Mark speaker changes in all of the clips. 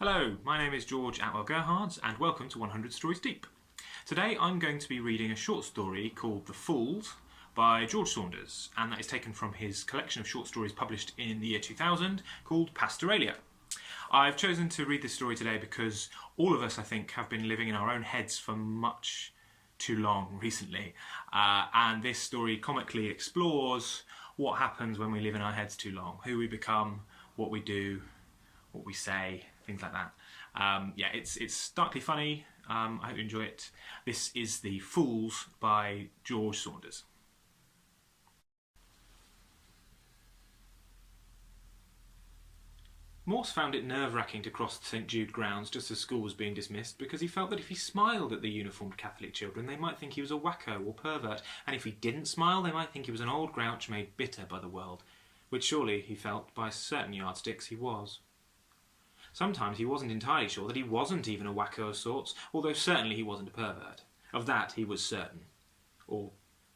Speaker 1: Hello, my name is George Attwell Gerhards and welcome to 100 Stories Deep. Today I'm going to be reading a short story called The Fools by George Saunders, and that is taken from his collection of short stories published in the year 2000 called Pastoralia. I've chosen to read this story today because all of us, I think, have been living in our own heads for much too long recently, and this story comically explores what happens when we live in our heads too long, who we become, what we do, what we say, things like that. It's starkly funny. I hope you enjoy it. This is The Fools by George Saunders. Morse found it nerve-wracking to cross the St. Jude grounds just as school was being dismissed because he felt that if he smiled at the uniformed Catholic children they might think he was a wacko or pervert, and if he didn't smile they might think he was an old grouch made bitter by the world, which surely, he felt, by certain yardsticks he was. Sometimes he wasn't entirely sure that he wasn't even a wacko of sorts, although certainly he wasn't a pervert. Of that he was certain. Or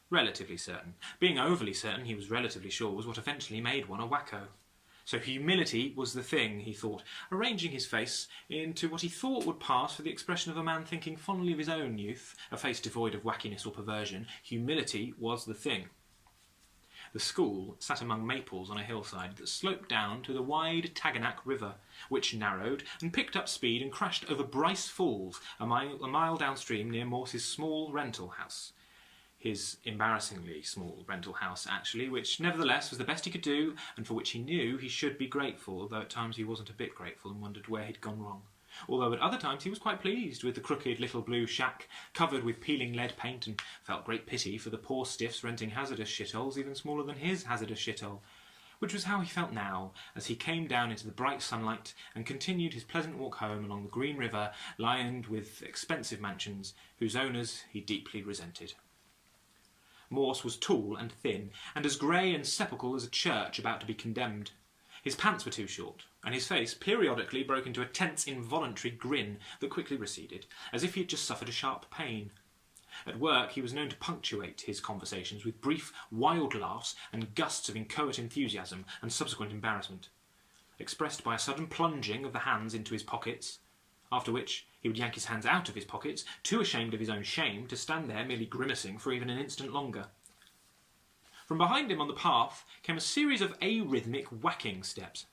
Speaker 1: relatively certain. Being overly certain he was relatively sure was what eventually made one a wacko. So humility was the thing, he thought, arranging his face into what he thought would pass for the expression of a man thinking fondly of his own youth, a face devoid of wackiness or perversion. Humility was the thing. The school sat among maples on a hillside that sloped down to the wide Taganack River, which narrowed and picked up speed and crashed over Bryce Falls, a mile downstream near Morse's small rental house. His embarrassingly small rental house, actually, which nevertheless was the best he could do, and for which he knew he should be grateful, though at times he wasn't a bit grateful and wondered where he'd gone wrong. Although at other times he was quite pleased with the crooked little blue shack covered with peeling lead paint, and felt great pity for the poor stiffs renting hazardous shitholes even smaller than his hazardous shithole. Which was how he felt now, as he came down into the bright sunlight and continued his pleasant walk home along the green river lined with expensive mansions whose owners he deeply resented. Morse was tall and thin, and as grey and sepulchral as a church about to be condemned. His pants were too short, and his face periodically broke into a tense, involuntary grin that quickly receded, as if he had just suffered a sharp pain. At work he was known to punctuate his conversations with brief, wild laughs and gusts of inchoate enthusiasm and subsequent embarrassment, expressed by a sudden plunging of the hands into his pockets, after which he would yank his hands out of his pockets, too ashamed of his own shame to stand there merely grimacing for even an instant longer. From behind him on the path came a series of arrhythmic whacking steps.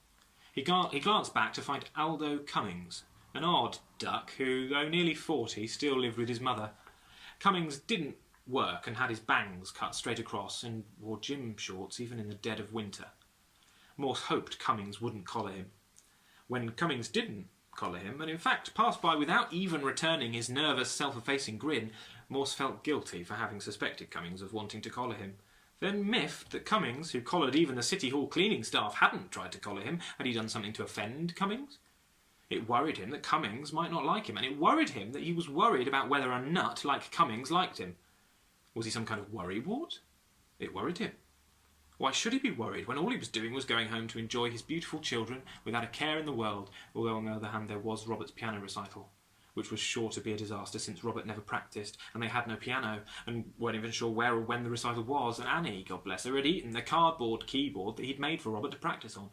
Speaker 1: He glanced back to find Aldo Cummings, an odd duck who, though nearly 40, still lived with his mother. Cummings didn't work and had his bangs cut straight across and wore gym shorts even in the dead of winter. Morse hoped Cummings wouldn't collar him. When Cummings didn't collar him, and in fact passed by without even returning his nervous, self-effacing grin, Morse felt guilty for having suspected Cummings of wanting to collar him. Then miffed that Cummings, who collared even the City Hall cleaning staff, hadn't tried to collar him. Had he done something to offend Cummings? It worried him that Cummings might not like him, and it worried him that he was worried about whether a nut like Cummings liked him. Was he some kind of worrywart? It worried him. Why should he be worried when all he was doing was going home to enjoy his beautiful children without a care in the world, although on the other hand there was Robert's piano recital, which was sure to be a disaster since Robert never practised, and they had no piano, and weren't even sure where or when the recital was, and Annie, God bless her, had eaten the cardboard keyboard that he'd made for Robert to practice on.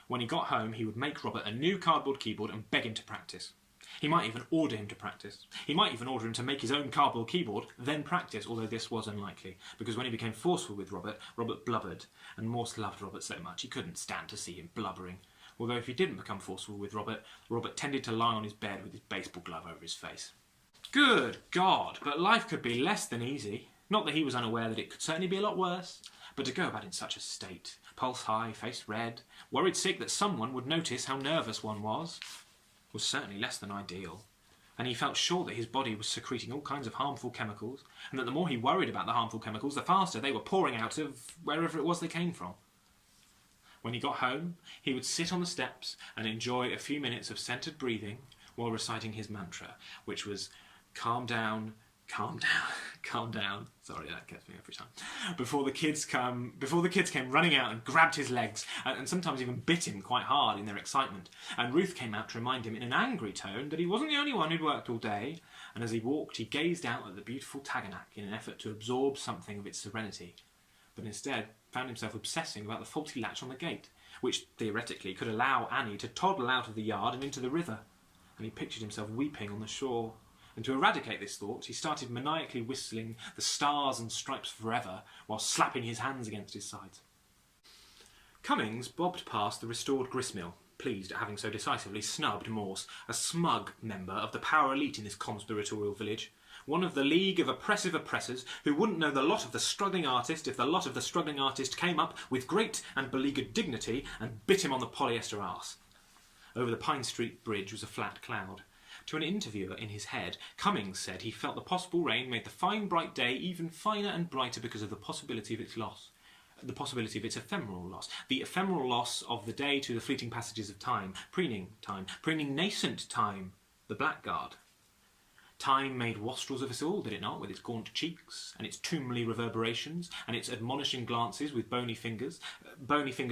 Speaker 1: When he got home, he would make Robert a new cardboard keyboard and beg him to practice. He might even order him to practice. He might even order him to make his own cardboard keyboard, then practice, although this was unlikely, because when he became forceful with Robert, Robert blubbered, and Morse loved Robert so much he couldn't stand to see him blubbering. Although if he didn't become forceful with Robert, Robert tended to lie on his bed with his baseball glove over his face. Good God, but life could be less than easy. Not that he was unaware that it could certainly be a lot worse, but to go about in such a state, pulse high, face red, worried sick that someone would notice how nervous one was certainly less than ideal. And he felt sure that his body was secreting all kinds of harmful chemicals, and that the more he worried about the harmful chemicals, the faster they were pouring out of wherever it was they came from. When he got home, he would sit on the steps and enjoy a few minutes of centred breathing while reciting his mantra, which was, calm down, calm down, calm down. Sorry, that gets me every time. Before the kids came running out and grabbed his legs, and sometimes even bit him quite hard in their excitement. And Ruth came out to remind him in an angry tone that he wasn't the only one who'd worked all day, and as he walked he gazed out at the beautiful Taganack in an effort to absorb something of its serenity, but instead found himself obsessing about the faulty latch on the gate, which theoretically could allow Annie to toddle out of the yard and into the river. And he pictured himself weeping on the shore. And to eradicate this thought, he started maniacally whistling The Stars and Stripes Forever while slapping his hands against his sides. Cummings bobbed past the restored gristmill, pleased at having so decisively snubbed Morse, a smug member of the power elite in this conspiratorial village, one of the League of Oppressive Oppressors who wouldn't know the lot of the struggling artist if the lot of the struggling artist came up with great and beleaguered dignity and bit him on the polyester arse. Over the Pine Street Bridge was a flat cloud. To an interviewer in his head, Cummings said he felt the possible rain made the fine bright day even finer and brighter because of the possibility of its loss. The possibility of its ephemeral loss. The ephemeral loss of the day to the fleeting passages of time. Preening nascent time. The blackguard. Time made wastrels of us all, did it not, with its gaunt cheeks, and its tombly reverberations, and its admonishing glances with bony fingers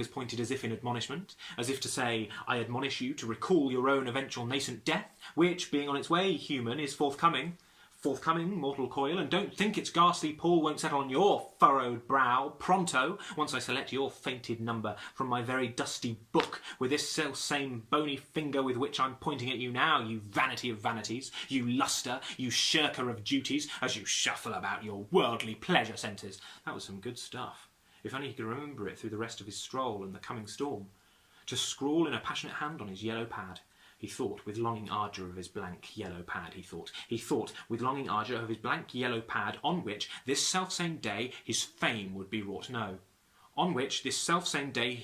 Speaker 1: pointed as if in admonishment, as if to say, I admonish you to recall your own eventual nascent death, which, being on its way, human, is forthcoming, mortal coil, and don't think its ghastly pall won't settle on your furrowed brow pronto, once I select your fainted number from my very dusty book with this self-same bony finger with which I'm pointing at you now, you vanity of vanities, you lustre, you shirker of duties, as you shuffle about your worldly pleasure centres. That was some good stuff. If only he could remember it through the rest of his stroll and the coming storm. To scrawl in a passionate hand on his yellow pad. He thought with longing ardour of his blank yellow pad, he thought with longing ardour of his blank yellow pad on which this selfsame day his fame would be wrought. No, on which this selfsame day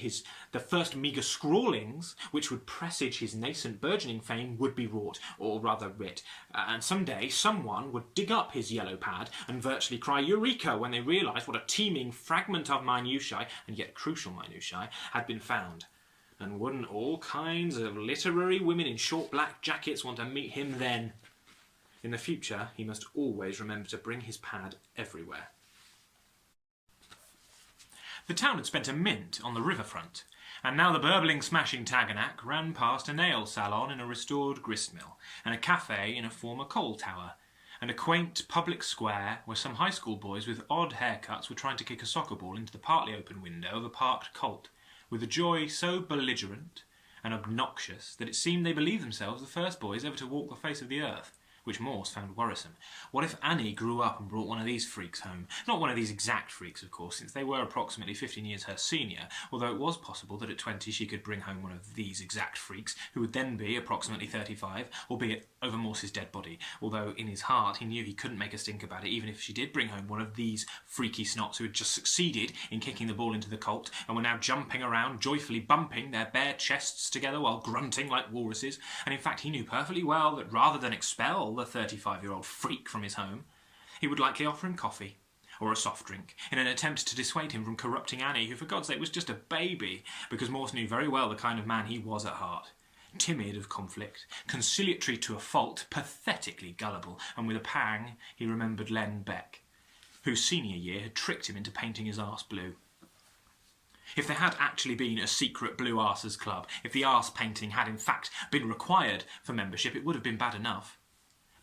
Speaker 1: the first meagre scrawlings which would presage his nascent burgeoning fame would be wrought, or rather writ, and some day someone would dig up his yellow pad and virtually cry Eureka when they realised what a teeming fragment of minutiae, and yet crucial minutiae, had been found. And wouldn't all kinds of literary women in short black jackets want to meet him then? In the future, he must always remember to bring his pad everywhere. The town had spent a mint on the riverfront, and now the burbling, smashing Taganak ran past a nail salon in a restored gristmill, and a cafe in a former coal tower, and a quaint public square where some high school boys with odd haircuts were trying to kick a soccer ball into the partly open window of a parked colt, with a joy so belligerent and obnoxious that it seemed they believed themselves the first boys ever to walk the face of the earth, which Morse found worrisome. What if Annie grew up and brought one of these freaks home? Not one of these exact freaks, of course, since they were approximately 15 years her senior, although it was possible that at 20 she could bring home one of these exact freaks, who would then be approximately 35, albeit over Morse's dead body, although in his heart he knew he couldn't make a stink about it, even if she did bring home one of these freaky snots who had just succeeded in kicking the ball into the colt, and were now jumping around, joyfully bumping their bare chests together while grunting like walruses, and in fact he knew perfectly well that rather than expel the 35-year-old freak from his home, he would likely offer him coffee or a soft drink in an attempt to dissuade him from corrupting Annie, who for God's sake was just a baby, because Morse knew very well the kind of man he was at heart. Timid of conflict, conciliatory to a fault, pathetically gullible, and with a pang he remembered Len Beck, whose senior year had tricked him into painting his arse blue. If there had actually been a secret Blue Arses Club, if the arse painting had in fact been required for membership, it would have been bad enough.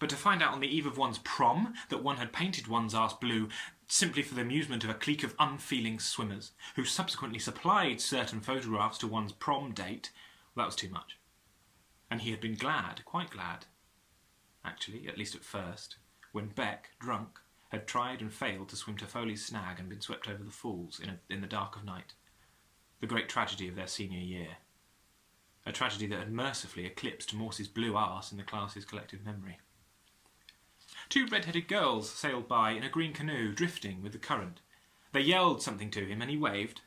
Speaker 1: But to find out on the eve of one's prom that one had painted one's arse blue simply for the amusement of a clique of unfeeling swimmers, who subsequently supplied certain photographs to one's prom date, well, that was too much. And he had been glad, quite glad, actually, at least at first, when Beck, drunk, had tried and failed to swim to Foley's snag and been swept over the falls in the dark of night. The great tragedy of their senior year. A tragedy that had mercifully eclipsed Morse's blue arse in the class's collective memory. Two red-headed girls sailed by in a green canoe, drifting with the current. They yelled something to him and he waved.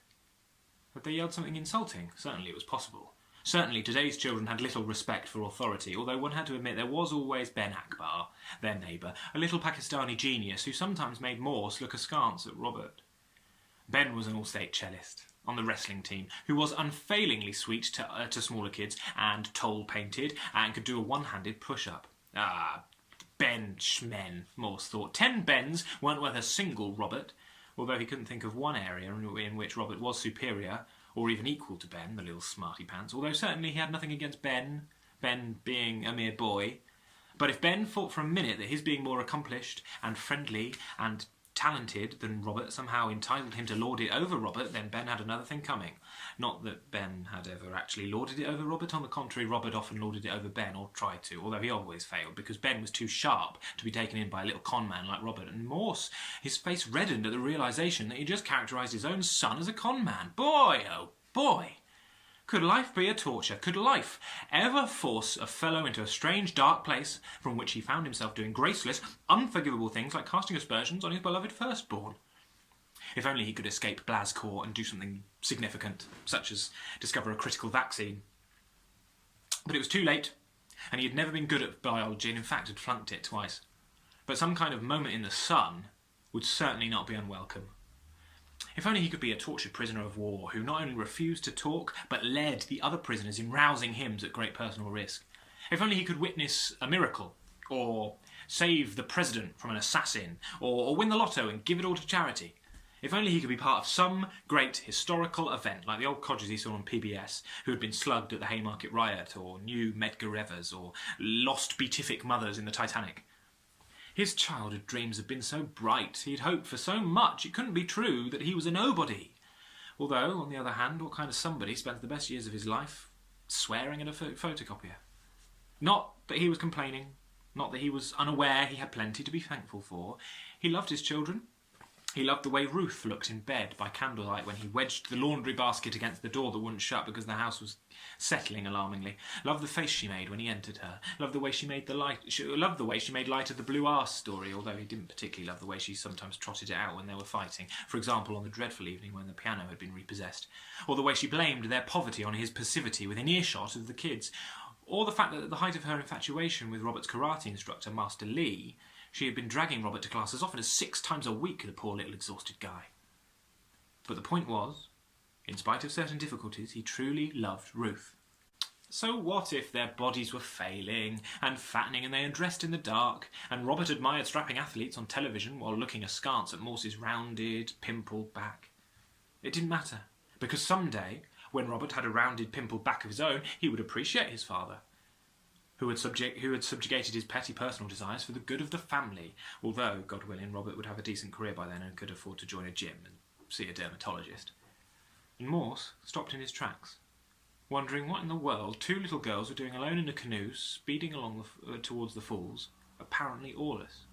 Speaker 1: Had they yelled something insulting? Certainly it was possible. Certainly today's children had little respect for authority, although one had to admit there was always Ben Akbar, their neighbour, a little Pakistani genius who sometimes made Morse look askance at Robert. Ben was an all-state cellist on the wrestling team, who was unfailingly sweet to smaller kids and toll-painted and could do a one-handed push-up. Ben Schmen, Morse thought. 10 Bens weren't worth a single Robert, although he couldn't think of one area in which Robert was superior, or even equal to Ben, the little smarty pants, although certainly he had nothing against Ben being a mere boy. But if Ben thought for a minute that his being more accomplished and friendly and talented than Robert somehow entitled him to lord it over Robert, then Ben had another thing coming. Not that Ben had ever actually lorded it over Robert. On the contrary, Robert often lorded it over Ben, or tried to, although he always failed, because Ben was too sharp to be taken in by a little con man like Robert. And Morse, his face reddened at the realisation that he just characterised his own son as a con man. Boy, oh boy! Could life be a torture? Could life ever force a fellow into a strange, dark place from which he found himself doing graceless, unforgivable things like casting aspersions on his beloved firstborn? If only he could escape Glasgow and do something significant, such as discover a critical vaccine. But it was too late, and he had never been good at biology and in fact had flunked it twice. But some kind of moment in the sun would certainly not be unwelcome. If only he could be a tortured prisoner of war who not only refused to talk, but led the other prisoners in rousing hymns at great personal risk. If only he could witness a miracle, or save the president from an assassin, or win the lotto and give it all to charity. If only he could be part of some great historical event, like the old codgers he saw on PBS, who had been slugged at the Haymarket riot, or knew Medgar Evers, or lost beatific mothers in the Titanic. His childhood dreams had been so bright, he had hoped for so much, it couldn't be true that he was a nobody. Although, on the other hand, what kind of somebody spends the best years of his life swearing at a photocopier? Not that he was complaining, not that he was unaware he had plenty to be thankful for. He loved his children. He loved the way Ruth looked in bed by candlelight when he wedged the laundry basket against the door that wouldn't shut because the house was settling alarmingly. Loved the face she made when he entered her. Loved the way she made loved the way she made light of the blue arse story, although he didn't particularly love the way she sometimes trotted it out when they were fighting. For example, on the dreadful evening when the piano had been repossessed. Or the way she blamed their poverty on his passivity within earshot of the kids. Or the fact that at the height of her infatuation with Robert's karate instructor, Master Lee, she had been dragging Robert to class as often as 6 times a week, the poor little exhausted guy. But the point was, in spite of certain difficulties, he truly loved Ruth. So what if their bodies were failing and fattening and they undressed in the dark, and Robert admired strapping athletes on television while looking askance at Morse's rounded, pimpled back? It didn't matter, because someday, when Robert had a rounded, pimpled back of his own, he would appreciate his father, who had subjugated his petty personal desires for the good of the family, although, God willing, Robert would have a decent career by then and could afford to join a gym and see a dermatologist. And Morse stopped in his tracks, wondering what in the world 2 little girls were doing alone in a canoe, speeding along towards the falls, apparently oarless.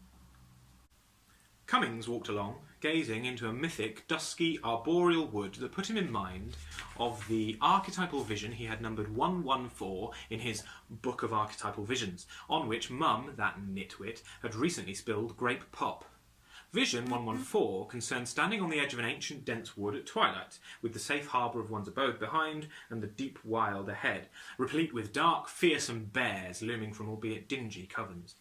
Speaker 1: Cummings walked along, gazing into a mythic, dusky, arboreal wood that put him in mind of the archetypal vision he had numbered 114 in his Book of Archetypal Visions, on which Mum, that nitwit, had recently spilled grape pop. Vision 114 concerned standing on the edge of an ancient dense wood at twilight, with the safe harbour of one's abode behind and the deep wild ahead, replete with dark, fearsome bears looming from albeit dingy covens.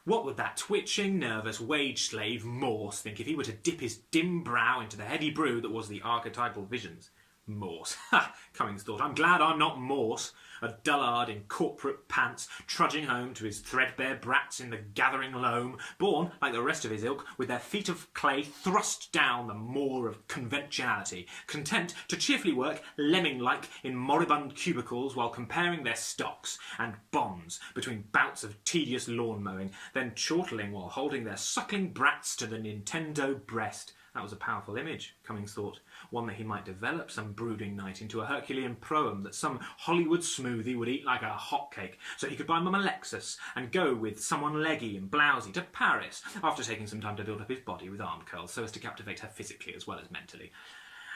Speaker 1: What would that twitching, nervous wage-slave Morse think if he were to dip his dim brow into the heady brew that was the archetypal visions? Morse. Ha! Cummings thought, I'm glad I'm not Morse, a dullard in corporate pants, trudging home to his threadbare brats in the gathering loam, born, like the rest of his ilk, with their feet of clay thrust down the moor of conventionality, content to cheerfully work, lemming-like, in moribund cubicles while comparing their stocks and bonds between bouts of tedious lawn-mowing, then chortling while holding their suckling brats to the Nintendo breast. That was a powerful image, Cummings thought, one that he might develop some brooding night into a Herculean proem that some Hollywood smoothie would eat like a hotcake, so he could buy Mum a Lexus and go with someone leggy and blousy to Paris, after taking some time to build up his body with arm curls so as to captivate her physically as well as mentally.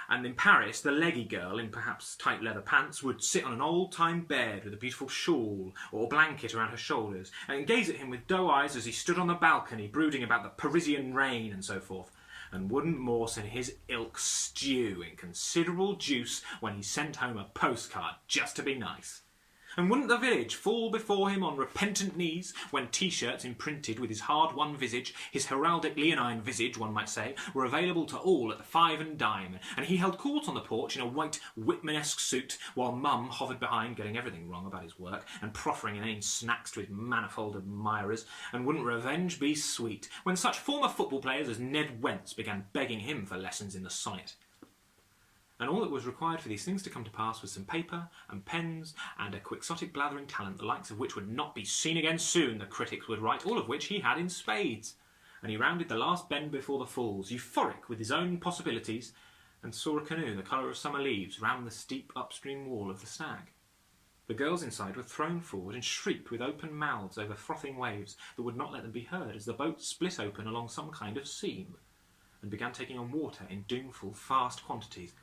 Speaker 1: And in Paris, the leggy girl in perhaps tight leather pants would sit on an old-time bed with a beautiful shawl or blanket around her shoulders and gaze at him with doe eyes as he stood on the balcony brooding about the Parisian rain and so forth. And wouldn't Morse and his ilk stew in considerable juice when he sent home a postcard just to be nice? And wouldn't the village fall before him on repentant knees when T-shirts imprinted with his hard-won visage, his heraldic leonine visage, one might say, were available to all at the 5 and dime, and he held court on the porch in a white Whitman-esque suit, while Mum hovered behind, getting everything wrong about his work, and proffering inane snacks to his manifold admirers, and wouldn't revenge be sweet when such former football players as Ned Wentz began begging him for lessons in the sonnet? And all that was required for these things to come to pass was some paper and pens and a quixotic blathering talent, the likes of which would not be seen again soon, the critics would write, all of which he had in spades. and he rounded the last bend before the falls, euphoric with his own possibilities, and saw a canoe the colour of summer leaves round the steep upstream wall of the Stag. The girls inside were thrown forward and shrieked with open mouths over frothing waves that would not let them be heard as the boat split open along some kind of seam and began taking on water in doomful, fast quantities.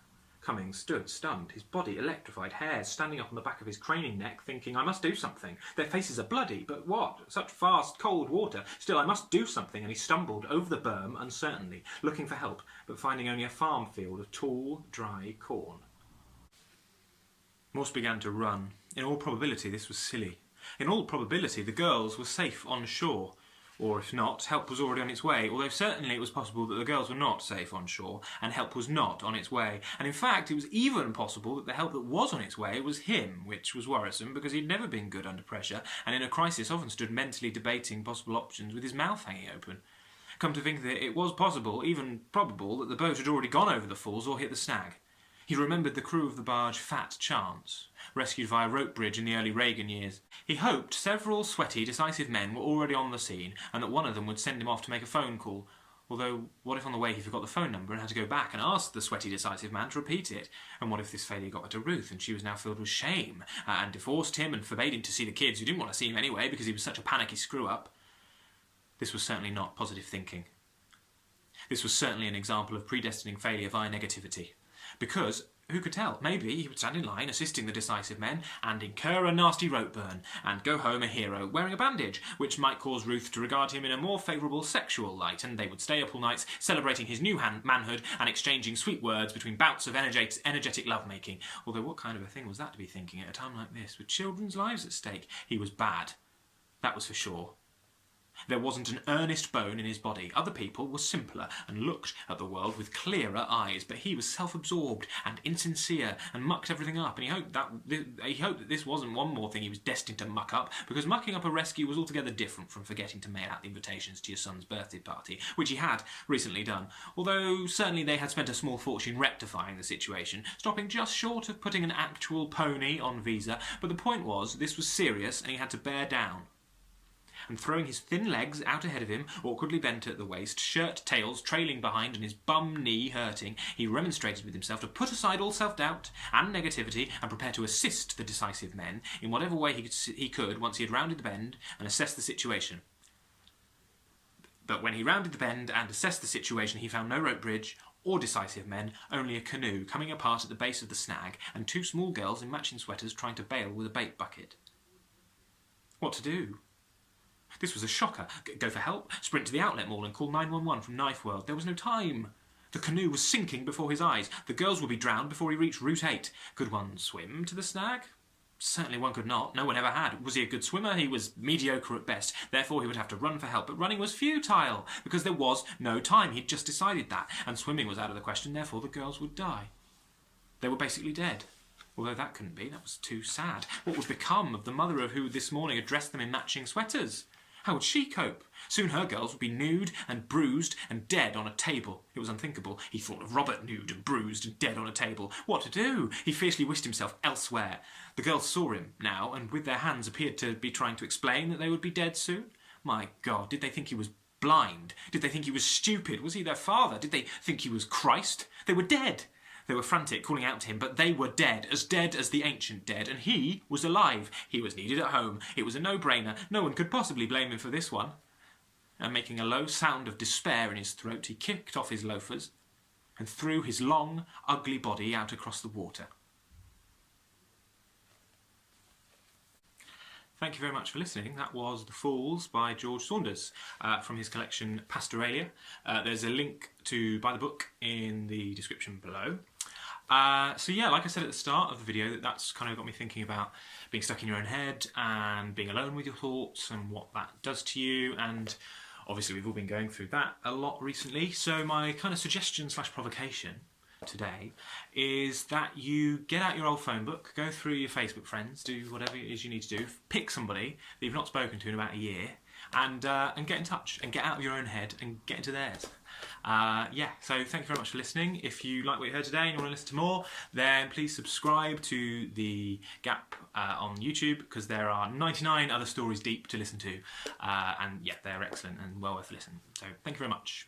Speaker 1: Cummings stood stunned, his body electrified, hairs standing up on the back of his craning neck, thinking, I must do something. Their faces are bloody, but what? Such fast, cold water. Still, I must do something, and he stumbled over the berm uncertainly, looking for help, but finding only a farm field of tall, dry corn. Morse began to run. In all probability, this was silly. In all probability, the girls were safe on shore. Or if not, help was already on its way, although certainly it was possible that the girls were not safe on shore, and help was not on its way. And in fact, it was even possible that the help that was on its way was him, which was worrisome, because he'd never been good under pressure, and in a crisis often stood mentally debating possible options with his mouth hanging open. Come to think of it, it was possible, even probable, that the boat had already gone over the falls or hit the Stag. He remembered the crew of the barge Fat Chance, rescued via rope bridge in the early Reagan years. He hoped several sweaty, decisive men were already on the scene and that one of them would send him off to make a phone call. Although, what if on the way he forgot the phone number and had to go back and ask the sweaty, decisive man to repeat it? And what if this failure got her to Ruth and she was now filled with shame and divorced him and forbade him to see the kids who didn't want to see him anyway because he was such a panicky screw-up? This was certainly not positive thinking. This was certainly an example of predestining failure via negativity. Because, who could tell, maybe he would stand in line assisting the decisive men and incur a nasty rope burn and go home a hero wearing a bandage, which might cause Ruth to regard him in a more favourable sexual light, and they would stay up all night celebrating his new manhood and exchanging sweet words between bouts of energetic lovemaking. Although what kind of a thing was that to be thinking at a time like this, with children's lives at stake? He was bad. That was for sure. There wasn't an earnest bone in his body. Other people were simpler and looked at the world with clearer eyes, but he was self-absorbed and insincere and mucked everything up, and he hoped that this wasn't one more thing he was destined to muck up, because mucking up a rescue was altogether different from forgetting to mail out the invitations to your son's birthday party, which he had recently done, although certainly they had spent a small fortune rectifying the situation, stopping just short of putting an actual pony on Visa, but the point was, this was serious and he had to bear down. And throwing his thin legs out ahead of him, awkwardly bent at the waist, shirt tails trailing behind and his bum knee hurting, he remonstrated with himself to put aside all self-doubt and negativity and prepare to assist the decisive men in whatever way he could once he had rounded the bend and assessed the situation. But when he rounded the bend and assessed the situation, he found no rope bridge or decisive men, only a canoe coming apart at the base of the Snag and two small girls in matching sweaters trying to bail with a bait bucket. What to do? This was a shocker. Go for help, sprint to the outlet mall and call 911 from Knife World. There was no time. The canoe was sinking before his eyes. The girls would be drowned before he reached Route 8. Could one swim to the Snag? Certainly one could not. No one ever had. Was he a good swimmer? He was mediocre at best. Therefore he would have to run for help. But running was futile, because there was no time. He'd just decided that. And swimming was out of the question, therefore the girls would die. They were basically dead. Although that couldn't be. That was too sad. What would become of the mother of who this morning had dressed them in matching sweaters? How would she cope? Soon her girls would be nude and bruised and dead on a table. It was unthinkable. He thought of Robert nude and bruised and dead on a table. What to do? He fiercely wished himself elsewhere. The girls saw him now, and with their hands appeared to be trying to explain that they would be dead soon. My God, did they think he was blind? Did they think he was stupid? Was he their father? Did they think he was Christ? They were dead. They were frantic, calling out to him, but they were dead as the ancient dead, and he was alive. He was needed at home. It was a no-brainer. No one could possibly blame him for this one. And making a low sound of despair in his throat, he kicked off his loafers and threw his long, ugly body out across the water. Thank you very much for listening. That was The Fools by George Saunders from his collection Pastoralia. There's a link to buy the book in the description below. So yeah, like I said at the start of the video, that's kind of got me thinking about being stuck in your own head and being alone with your thoughts and what that does to you, and obviously we've all been going through that a lot recently. So my kind of suggestion / provocation today is that you get out your old phone book, go through your Facebook friends, do whatever it is you need to do, pick somebody that you've not spoken to in about a year, and get in touch and get out of your own head and get into theirs. Yeah, so thank you very much for listening. If you like what you heard today and you want to listen to more, then please subscribe to The Gap on YouTube, because there are 99 other stories deep to listen to, and yeah, they're excellent and well worth listening. So thank you very much.